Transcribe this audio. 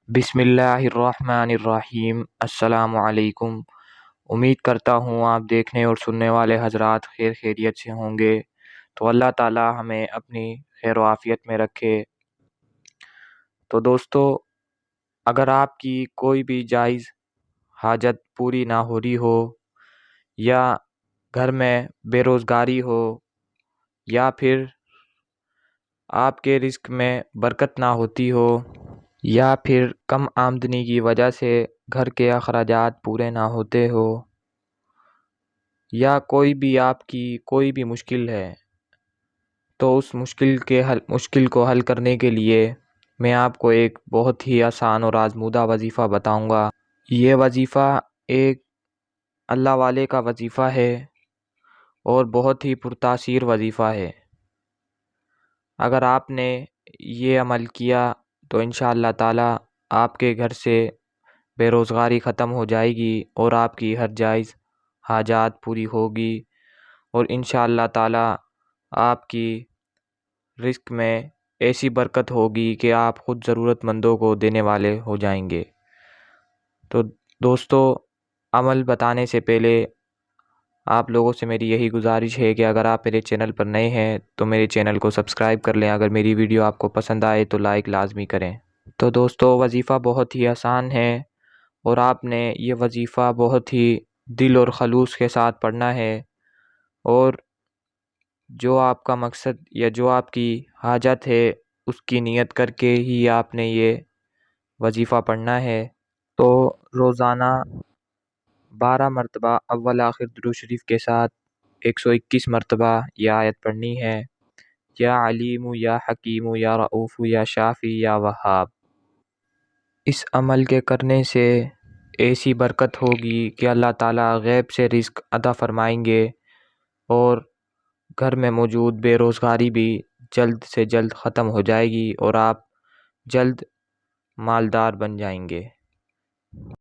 بسم اللہ الرحمن الرحیم۔ السلام علیکم۔ امید کرتا ہوں آپ دیکھنے اور سننے والے حضرات خیر خیریت سے ہوں گے۔ تو اللہ تعالی ہمیں اپنی خیر و عافیت میں رکھے۔ تو دوستو، اگر آپ کی کوئی بھی جائز حاجت پوری نہ ہو رہی ہو، یا گھر میں بے روزگاری ہو، یا پھر آپ کے رزق میں برکت نہ ہوتی ہو، یا پھر کم آمدنی کی وجہ سے گھر کے اخراجات پورے نہ ہوتے ہو، یا کوئی بھی آپ کی کوئی بھی مشکل ہے، تو اس مشکل کو حل کرنے کے لیے میں آپ کو ایک بہت ہی آسان اور آزمودہ وظیفہ بتاؤں گا۔ یہ وظیفہ ایک اللہ والے کا وظیفہ ہے اور بہت ہی پرتاثیر وظیفہ ہے۔ اگر آپ نے یہ عمل کیا تو انشاءاللہ تعالی آپ کے گھر سے بے روزگاری ختم ہو جائے گی اور آپ کی ہر جائز حاجات پوری ہوگی، اور انشاءاللہ تعالی آپ کی رزق میں ایسی برکت ہوگی کہ آپ خود ضرورت مندوں کو دینے والے ہو جائیں گے۔ تو دوستو، عمل بتانے سے پہلے آپ لوگوں سے میری یہی گزارش ہے کہ اگر آپ میرے چینل پر نئے ہیں تو میرے چینل کو سبسکرائب کر لیں۔ اگر میری ویڈیو آپ کو پسند آئے تو لائک لازمی کریں۔ تو دوستو، وظیفہ بہت ہی آسان ہے اور آپ نے یہ وظیفہ بہت ہی دل اور خلوص کے ساتھ پڑھنا ہے، اور جو آپ کا مقصد یا جو آپ کی حاجت ہے اس کی نیت کر کے ہی آپ نے یہ وظیفہ پڑھنا ہے۔ تو روزانہ 12 مرتبہ اول آخر درود شریف کے ساتھ 121 مرتبہ یہ آیت پڑھنی ہے: یا علیم یا حکیم یا رؤوف یا شافی یا وہاب۔ اس عمل کے کرنے سے ایسی برکت ہوگی کہ اللہ تعالیٰ غیب سے رزق عطا فرمائیں گے، اور گھر میں موجود بے روزگاری بھی جلد سے جلد ختم ہو جائے گی اور آپ جلد مالدار بن جائیں گے۔